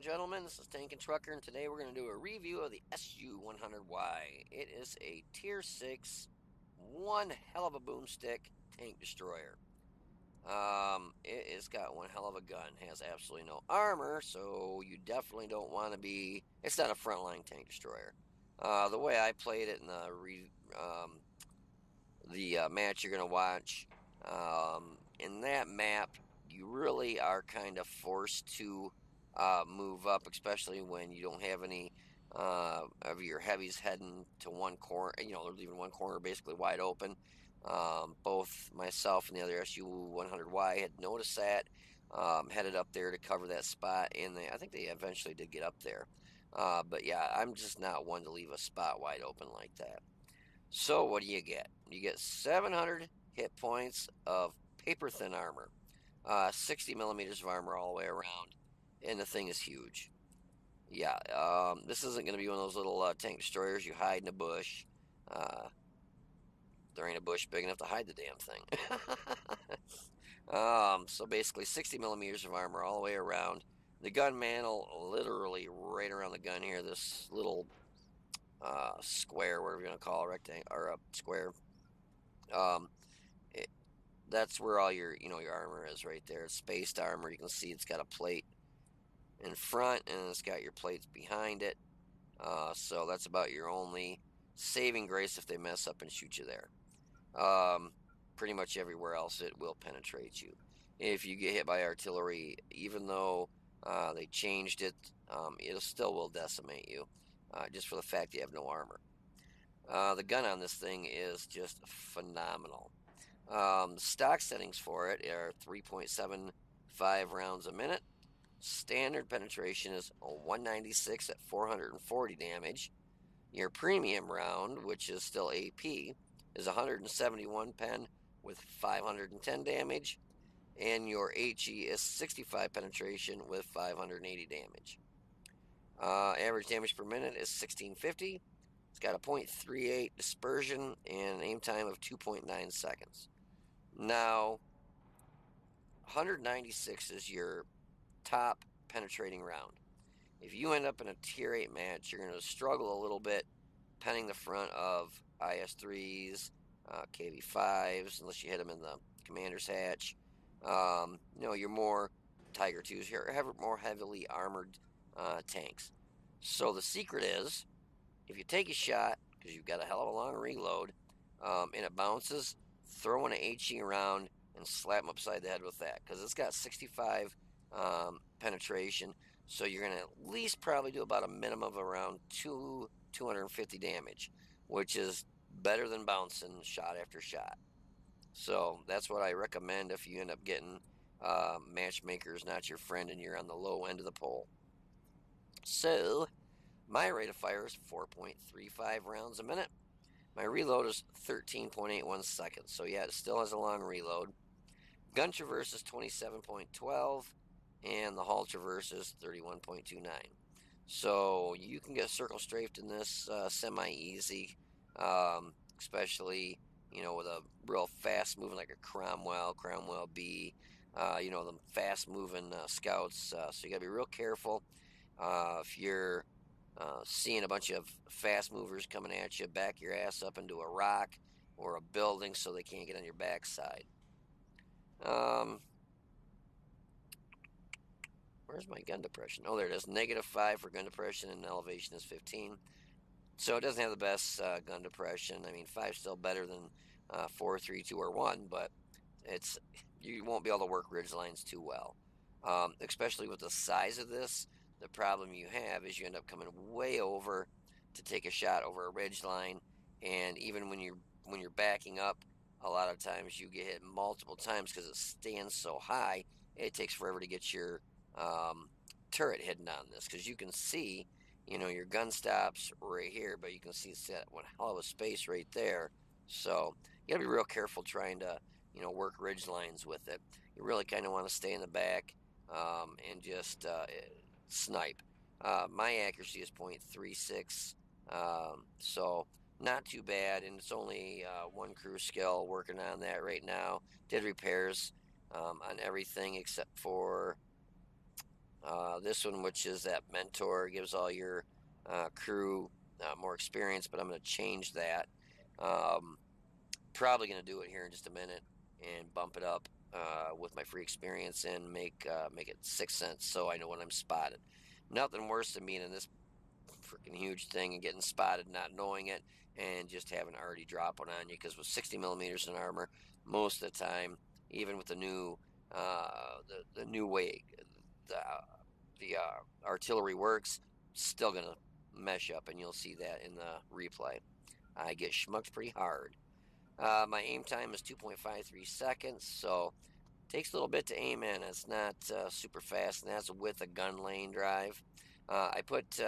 gentlemen, this is Tank and Trucker, and today we're going to do a review of the SU-100Y. It is a Tier 6, one hell of a boomstick tank destroyer. It has got one hell of a gun, has absolutely no armor, so you definitely don't want to be... It's not a frontline tank destroyer. The way I played it in the match you're going to watch, in that map, you really are kind of forced to move up, especially when you don't have any of your heavies heading to one corner. You know, they're leaving one corner basically wide open. Both myself and the other SU-100Y had noticed that, headed up there to cover that spot, and I think they eventually did get up there. But yeah, I'm just not one to leave a spot wide open like that. So what do you get? You get 700 hit points of paper thin armor, 60 millimeters of armor all the way around, and the thing is huge. Yeah, this isn't going to be one of those little tank destroyers you hide in a bush. Uh, there ain't a bush big enough to hide the damn thing. So basically 60 millimeters of armor all the way around. The gun mantle literally right around the gun here, this little square, whatever you want to call it, rectangle or a square. Um, it, that's where all your armor is right there. It's spaced armor. You can see it's got a plate in front and it's got your plates behind it. So that's about your only saving grace if they mess up and shoot you there. Pretty much everywhere else it will penetrate you. If you get hit by artillery, even though they changed it, it still will decimate you, just for the fact you have no armor. The gun on this thing is just phenomenal. The stock settings for it are 3.75 rounds a minute. Standard penetration is 196 at 440 damage. Your premium round, which is still AP, is 171 pen with 510 damage. And your HE is 65 penetration with 580 damage. Average damage per minute is 1650. It's got a .38 dispersion and an aim time of 2.9 seconds. Now, 196 is your top penetrating round. If you end up in a tier 8 match, you're going to struggle a little bit penning the front of IS-3s, KV-5s, unless you hit them in the commander's hatch. You're more Tiger 2s here, have more heavily armored tanks. So the secret is, if you take a shot, because you've got a hell of a long reload, and it bounces, throw an HE around and slap them upside the head with that, because it's got 65 penetration, so you're going to at least probably do about a minimum of around 250 damage, which is better than bouncing shot after shot. So that's what I recommend if you end up getting matchmakers not your friend and you're on the low end of the pole. So my rate of fire is 4.35 rounds a minute. My reload is 13.81 seconds, so yeah, it still has a long reload. Gun traverse is 27.12, and the haul traverse is 31.29. So you can get circle strafed in this semi-easy, especially, with a real fast-moving, like a Cromwell B, the fast-moving scouts. So you got to be real careful. If you're seeing a bunch of fast movers coming at you, back your ass up into a rock or a building so they can't get on your backside. Where's my gun depression? Oh, there it is. -5 for gun depression, and elevation is 15. So it doesn't have the best gun depression. I mean, 5's still better than 4, 3, 2, or 1, but you won't be able to work ridge lines too well. Especially with the size of this, the problem you have is you end up coming way over to take a shot over a ridge line, and even when you're backing up, a lot of times you get hit multiple times because it stands so high. It takes forever to get your turret hidden on this, because you can see, your gun stops right here, but you can see it's at one hell of a space right there. So you gotta be real careful trying to, work ridge lines with it. You really kind of want to stay in the back and just snipe. My accuracy is .36, so not too bad, and it's only one crew skill working on that right now. Did repairs on everything except for This one, which is that mentor, gives all your crew more experience, but I'm going to change that. Um, Probably going to do it here in just a minute and bump it up with my free experience and make it 6 cents so I know when I'm spotted. Nothing worse than being in this freaking huge thing and getting spotted, not knowing it, and just having already drop one on you. Because with 60 millimeters in armor, most of the time, even with the new the new way the artillery works, still gonna mesh up, and you'll see that in the replay. I get schmucked pretty hard. My aim time is 2.53 seconds, so takes a little bit to aim in. It's not super fast, and that's with a gun lane drive. I put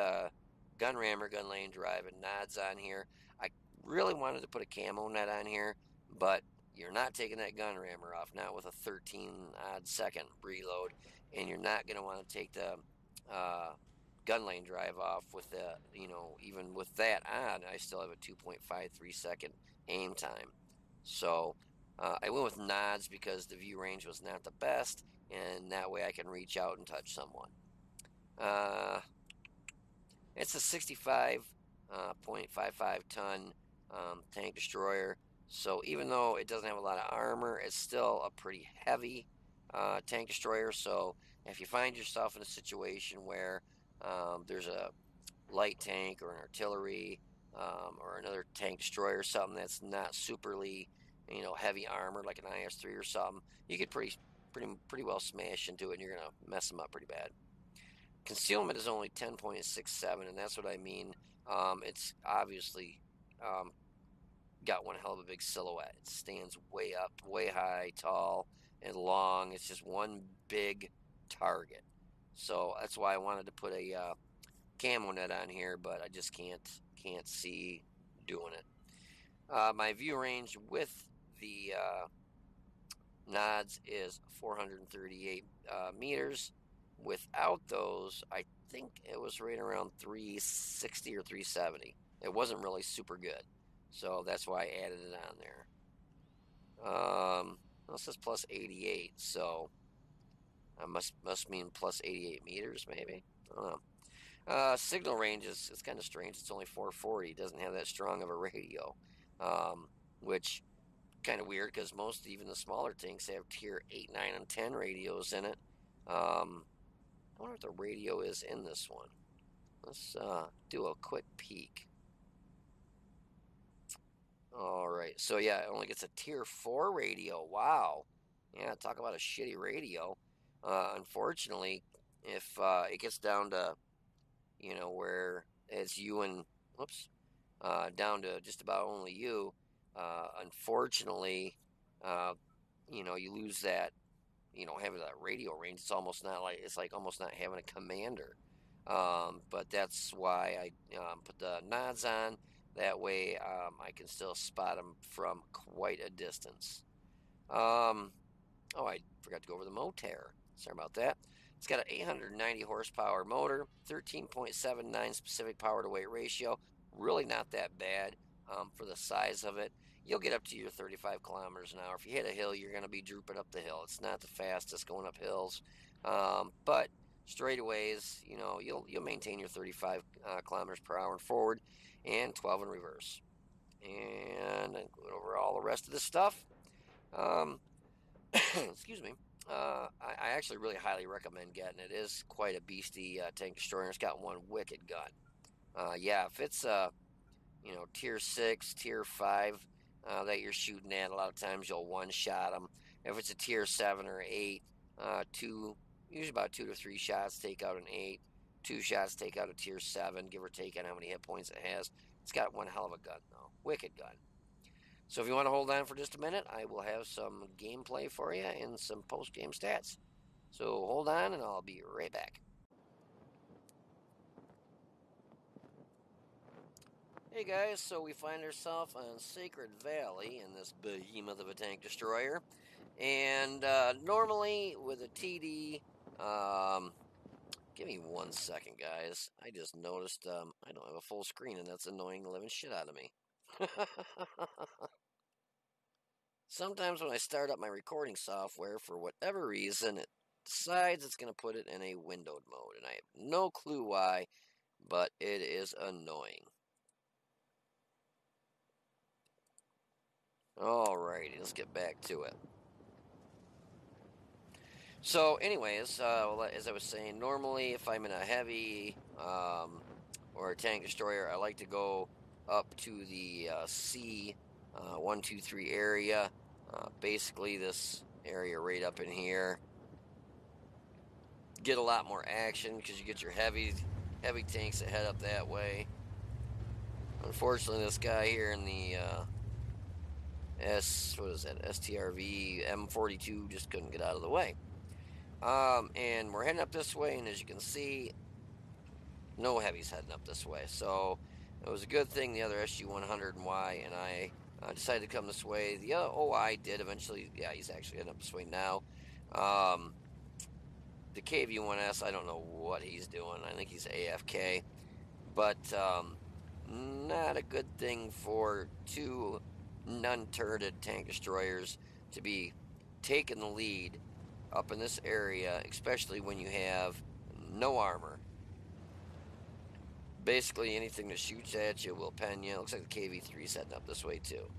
gun rammer, gun lane drive, and nods on here. I really wanted to put a camo net on here, but you're not taking that gun rammer off, not with a 13 odd second reload, and you're not going to want to take the gun lane drive off with the, even with that on, I still have a 2.53 second aim time. So I went with nods because the view range was not the best, and that way I can reach out and touch someone. It's a 65.55 ton tank destroyer. So even though it doesn't have a lot of armor, it's still a pretty heavy tank destroyer. So if you find yourself in a situation where there's a light tank or an artillery or another tank destroyer or something that's not superly, heavy armor like an IS-3 or something, you could pretty well smash into it, and you're gonna mess them up pretty bad. Concealment is only 10.67, and that's what I mean. It's obviously um, got one hell of a big silhouette. It stands way up, way high, tall, and long. It's just one big target. So that's why I wanted to put a camo net on here, but I just can't see doing it. My view range with the nods is 438 meters. Without those, I think it was right around 360 or 370. It wasn't really super good, so that's why I added it on there. Well, it says plus 88, so I must mean plus 88 meters, maybe. I don't know. Signal range is kind of strange. It's only 440. It doesn't have that strong of a radio, which kind of weird because most, even the smaller tanks, have tier 8, 9, and 10 radios in it. I wonder what the radio is in this one. Let's do a quick peek. All right, so yeah, it only gets a tier 4 radio. Wow. Yeah, talk about a shitty radio. Unfortunately, if it gets down to, where it's you and, whoops, down to just about only you, unfortunately, uh, you lose that, having that radio range. It's like almost not having a commander. But that's why I put the nods on. That way I can still spot them from quite a distance. Um, Oh, I forgot to go over the motor. Sorry about that. It's got an 890 horsepower motor, 13.79 specific power to weight ratio. Really not that bad for the size of it. You'll get up to your 35 kilometers an hour. If you hit a hill, you're going to be drooping up the hill. It's not the fastest going up hills, but straightaways, you'll maintain your 35 kilometers per hour in forward and 12 in reverse. And I'm going over all the rest of this stuff. Um, Excuse me. I actually really highly recommend getting it. It is quite a beastie tank destroyer. It's got one wicked gun. Yeah, if it's tier 6, tier 5 that you're shooting at, a lot of times you'll one shot them. If it's a tier 7 or 8, usually about 2 to 3 shots take out an 8. 2 shots take out a tier 7, give or take on how many hit points it has. It's got one hell of a gun though, wicked gun. So if you want to hold on for just a minute, I will have some gameplay for you and some post-game stats. So hold on and I'll be right back. Hey guys, so we find ourselves on Sacred Valley in this behemoth of a tank destroyer. And normally with a TD, give me 1 second guys. I just noticed I don't have a full screen and that's annoying the living shit out of me. Sometimes when I start up my recording software, for whatever reason, decides it's going to put it in a windowed mode, and I have no clue why, but it is annoying. Alrighty, let's get back to it. So, anyways, as I was saying, normally if I'm in a heavy or a tank destroyer, I like to go up to the C-123 area. Basically, this area right up in here. Get a lot more action because you get your heavy tanks that head up that way. Unfortunately, this guy here in the STRV M42 just couldn't get out of the way. And we're heading up this way, and as you can see, no heavies heading up this way. So it was a good thing the other SU-100Y and I decided to come this way. The other OI did eventually. Yeah, he's actually heading up this way now. The KV-1S, I don't know what he's doing. I think he's AFK. But not a good thing for two non-turreted tank destroyers to be taking the lead up in this area, especially when you have no armor. Basically, anything that shoots at you will pen you. Looks like the KV-3 is heading up this way too.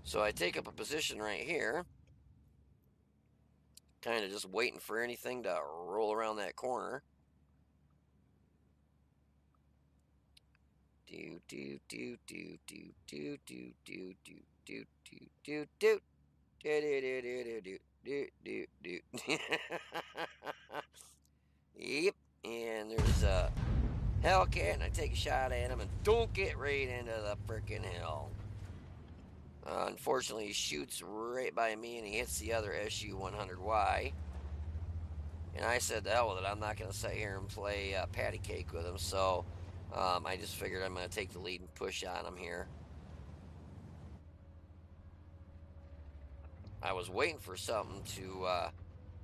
So I take up a position right here, kind of just waiting for anything to roll around that corner. Do do do do do do do do do do do do do. Yep, and there's a Hellcat, and I take a shot at him and don't get right into the frickin' hill. Unfortunately, he shoots right by me and he hits the other SU-100Y. And I said, the hell with it, I'm not going to sit here and play patty cake with him, so I just figured I'm going to take the lead and push on him here. I was waiting for something to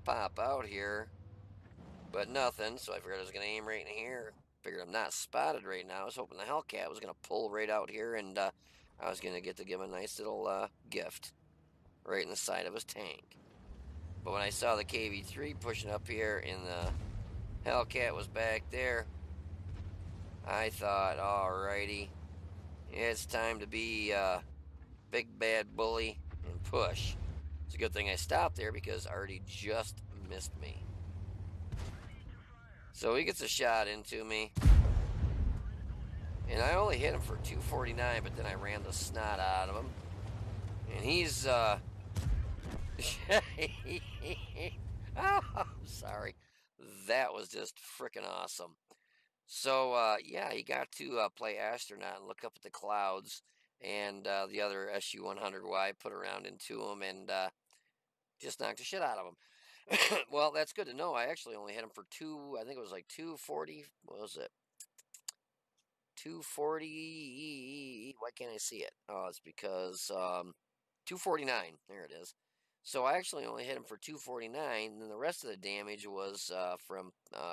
pop out here, but nothing, so I figured I was going to aim right in here. Figured I'm not spotted right now. I was hoping the Hellcat was going to pull right out here, and I was going to get to give him a nice little gift right in the side of his tank. But when I saw the KV-3 pushing up here and the Hellcat was back there, I thought, alrighty, it's time to be a big bad bully and push. It's a good thing I stopped there because Artie just missed me. So he gets a shot into me, and I only hit him for 249, but then I ran the snot out of him. And he's, oh, I'm sorry. That was just freaking awesome. So, yeah, he got to play astronaut and look up at the clouds, and the other SU-100Y put around into him and just knocked the shit out of him. Well, that's good to know. I actually only hit him for I think it was like 240. What was it? 240. Why can't I see it? Oh, it's because 249. There it is. So I actually only hit him for 249, and then the rest of the damage was from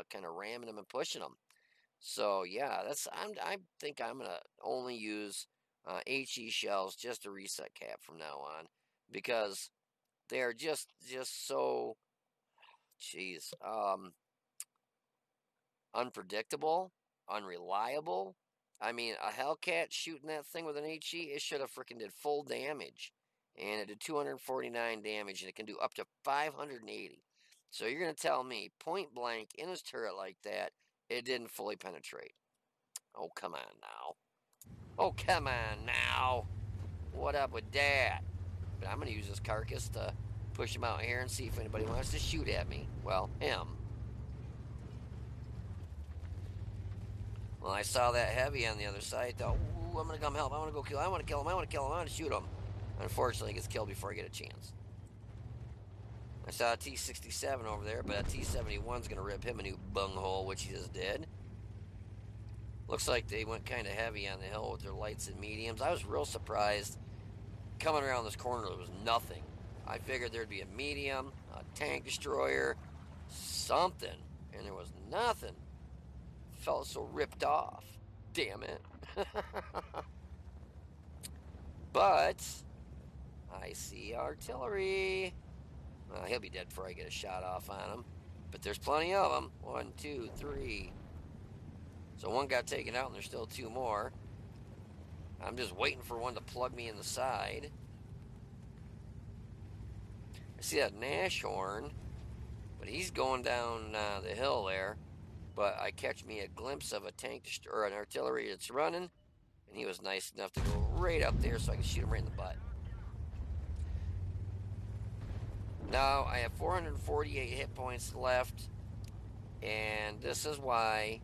kind of ramming him and pushing him. So yeah, I think I'm gonna only use HE shells just to reset cap from now on, because they are just so, jeez, unpredictable, unreliable. I mean, a Hellcat shooting that thing with an HE, it should have freaking did full damage, and it did 249 damage, and it can do up to 580. So you're gonna tell me point blank in his turret like that, it didn't fully penetrate? Oh, come on now. Oh, come on now. What up with that? But I'm going to use this carcass to push him out here and see if anybody wants to shoot at me. Well, him. Well, I saw that heavy on the other side. Thought, ooh, I'm going to come help. I want to go kill him. I want to kill him. I want to kill him. I want to shoot him. Unfortunately, he gets killed before I get a chance. I saw a T-67 over there, but a T-71's going to rip him a new bunghole, which he just did. Looks like they went kind of heavy on the hill with their lights and mediums. I was real surprised. Coming around this corner, there was nothing. I figured there'd be a medium, a tank destroyer, something, and there was nothing. Felt so ripped off. Damn it. But I see artillery. He'll be dead before I get a shot off on him. But there's plenty of them. 1, 2, 3. So one got taken out and there's still 2 more. I'm just waiting for one to plug me in the side. I see that Nashorn, but he's going down the hill there. But I catch me a glimpse of a tank or an artillery that's running, and he was nice enough to go right up there so I could shoot him right in the butt. Now I have 448 hit points left, and this is why,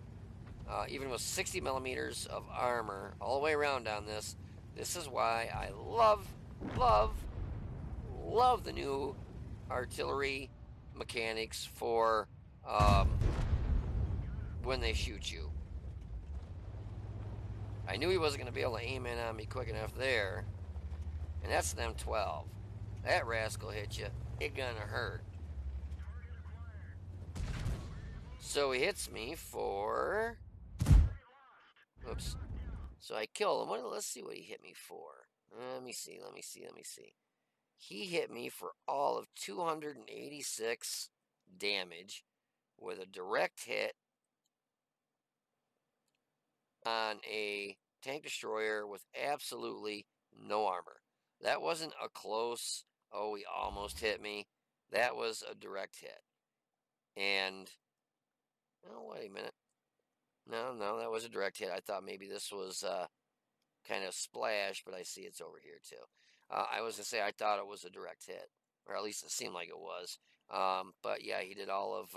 even with 60 millimeters of armor all the way around on this is why I love the new artillery mechanics for when they shoot you. I knew he wasn't going to be able to aim in on me quick enough there, and that's an M12. That rascal hit you, it gonna hurt. So he hits me for, oops. So I kill him. Let's see what he hit me for. Let me see. He hit me for all of 286 damage with a direct hit on a tank destroyer with absolutely no armor. That wasn't a close, oh, he almost hit me. That was a direct hit. And, oh, wait a minute. No, that was a direct hit. I thought maybe this was kind of splash, but I see it's over here too. I was going to say I thought it was a direct hit, or at least it seemed like it was. But yeah, he did all of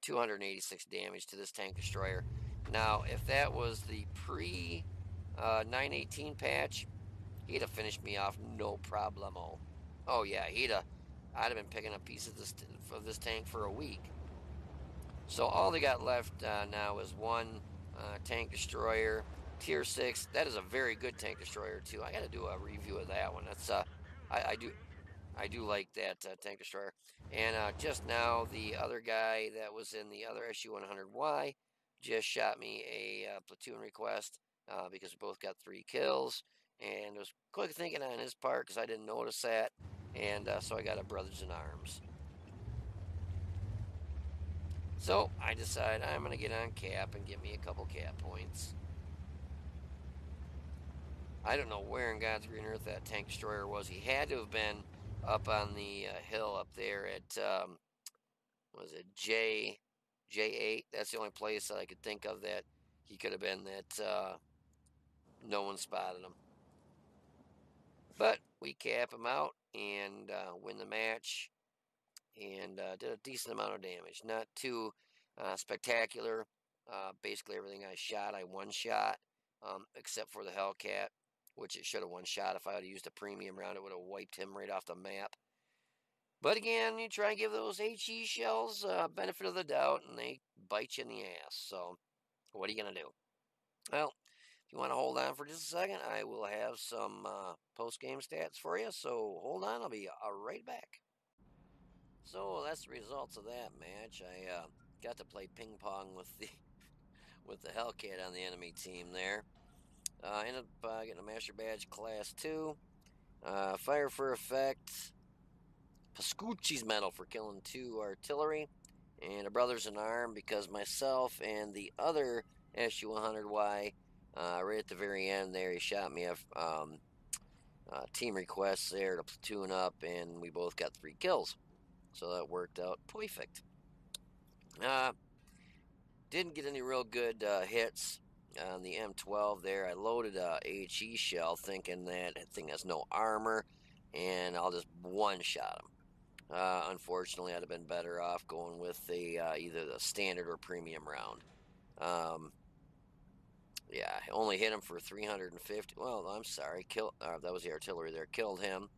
286 damage to this tank destroyer. Now, if that was the pre 918 patch, he'd have finished me off no problemo. Oh yeah, I'd have been picking up pieces of this tank for a week. So all they got left now is one tank destroyer, tier 6. That is a very good tank destroyer too. I got to do a review of that one. That's I do like that tank destroyer. And just now, the other guy that was in the other SU-100Y just shot me a platoon request because we both got 3 kills. And it was quick thinking on his part because I didn't notice that. And so I got a brothers in arms. So I decide I'm going to get on cap and get me a couple cap points. I don't know where in God's green earth that tank destroyer was. He had to have been up on the hill up there at, was it J8? That's the only place that I could think of that he could have been that no one spotted him. But we cap him out and win the match and did a decent amount of damage. Not too spectacular. Basically everything I shot, I one-shot, except for the Hellcat, which it should have one-shot. If I had used a premium round, it would have wiped him right off the map. But again, you try and give those HE shells benefit of the doubt, and they bite you in the ass. So, what are you going to do? Well, if you want to hold on for just a second, I will have some post-game stats for you. So, hold on. I'll be right back. So, that's the results of that match. I got to play ping pong with the Hellcat on the enemy team there. Ended up getting a Master Badge Class 2. Fire for Effect. Pascucci's medal for killing 2 artillery. And a brothers in arm because myself and the other SU-100Y, right at the very end there, he shot me a team request there to platoon up, and we both got 3 kills. So that worked out perfect. Didn't get any real good hits on the M12 there. I loaded a HE shell thinking that thing has no armor, and I'll just one-shot him. Unfortunately, I'd have been better off going with either the standard or premium round. Yeah, I only hit him for 350. Well, I'm sorry. That was the artillery there. Killed him.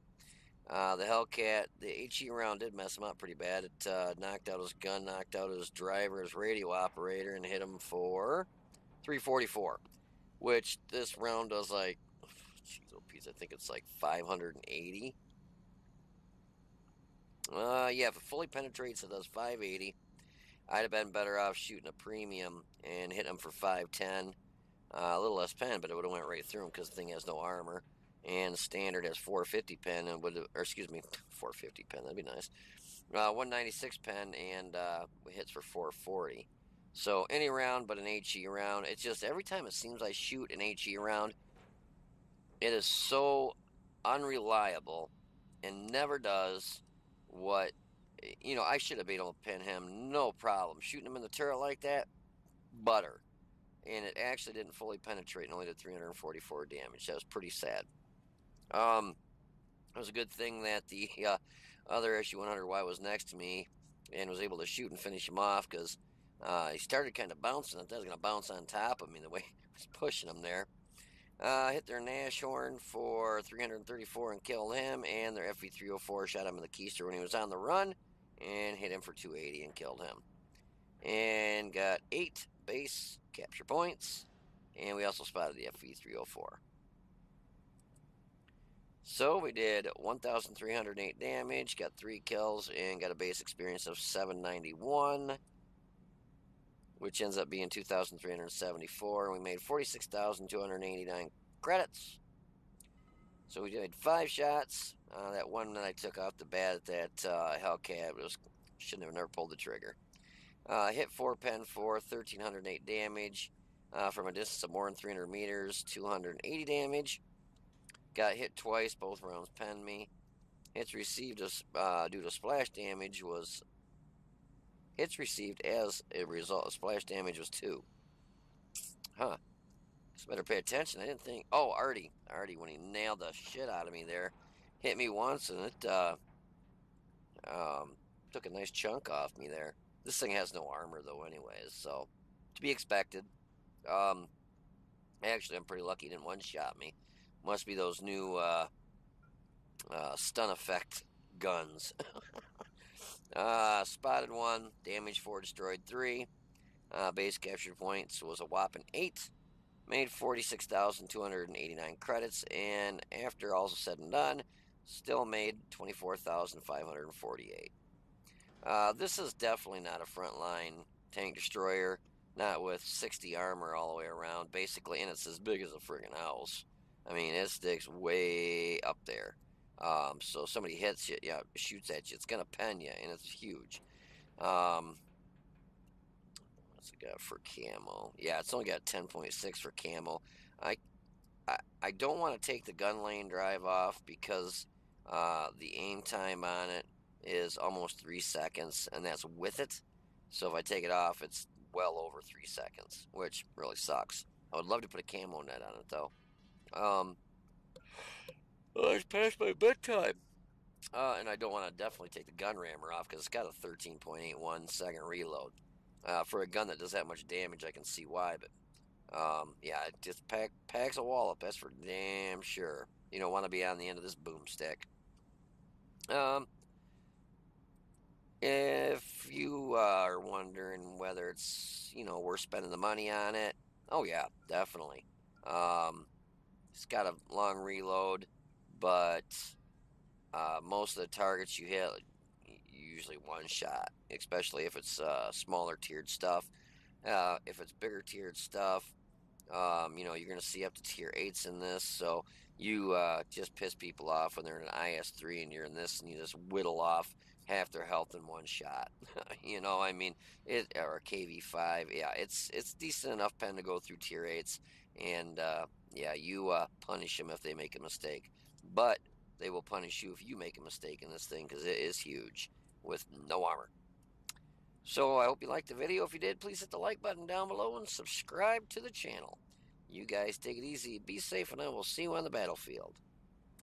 The Hellcat, the HE round did mess him up pretty bad. It knocked out his gun, knocked out his driver, his radio operator, and hit him for 344. Which this round does like, jeez, oh, Pete, I think it's like 580. Yeah, if it fully penetrates, it does 580. I'd have been better off shooting a premium and hit him for 510. A little less pen, but it would have went right through him because the thing has no armor. And standard has 450 pen, and 450 pen. That'd be nice. 196 pen, and hits for 440. So any round but an HE round. It's just every time it seems I shoot an HE round, it is so unreliable and never does what, I should have been able to pin him no problem. Shooting him in the turret like that, butter. And it actually didn't fully penetrate and only did 344 damage. That was pretty sad. It was a good thing that the other SU-100Y was next to me and was able to shoot and finish him off, because he started kind of bouncing. I thought he was going to bounce on top of me the way he was pushing him there. Hit their Nash horn for 334 and killed him, and their FV304 shot him in the keister when he was on the run and hit him for 280 and killed him. And got 8 base capture points, and we also spotted the FV304. So we did 1,308 damage, got 3 kills, and got a base experience of 791, which ends up being 2,374. We made 46,289 credits. So we did 5 shots. That one that I took off the bat at that Hellcat shouldn't have never pulled the trigger. Hit 4 pen for 1,308 damage from a distance of more than 300 meters, 280 damage. Got hit twice, both rounds penned me. Hits received due to splash damage was... Hits received as a result of splash damage was 2. Huh. Just better pay attention. I didn't think... Oh, Artie, when he nailed the shit out of me there. Hit me once, and it took a nice chunk off me there. This thing has no armor, though, anyways, so... To be expected. Actually, I'm pretty lucky he didn't one-shot me. Must be those new stun effect guns. Spotted 1, damage 4, destroyed 3. Base captured points was a whopping 8. Made 46,289 credits, and after all said and done, still made 24,548. This is definitely not a frontline tank destroyer, not with 60 armor all the way around, basically, and it's as big as a friggin' house. I mean, it sticks way up there. So somebody hits you, shoots at you, it's gonna pen you, and it's huge. What's it got for camo? Yeah, it's only got 10.6 for camo. I don't want to take the gun lane drive off, because the aim time on it is almost 3 seconds, and that's with it. So if I take it off, it's well over 3 seconds, which really sucks. I would love to put a camo net on it, though. It's past my bedtime. And I don't want to definitely take the gun rammer off, because it's got a 13.81 second reload. For a gun that does that much damage, I can see why, but yeah, it just packs a wallop, that's for damn sure. You don't want to be on the end of this boomstick. If you are wondering whether it's, worth spending the money on it, oh yeah, definitely. It's got a long reload, but most of the targets you hit, usually one shot, especially if it's smaller tiered stuff. If it's bigger tiered stuff, you're going to see up to tier 8s in this, so you just piss people off when they're in an IS-3 and you're in this, and you just whittle off half their health in one shot. Or a KV-5. Yeah, it's decent enough pen to go through tier 8s, and yeah, you punish them if they make a mistake, but they will punish you if you make a mistake in this thing, because it is huge with no armor. So I hope you liked the video. If you did, please hit the like button down below and subscribe to the channel. You guys take it easy, be safe, and I will see you on the battlefield.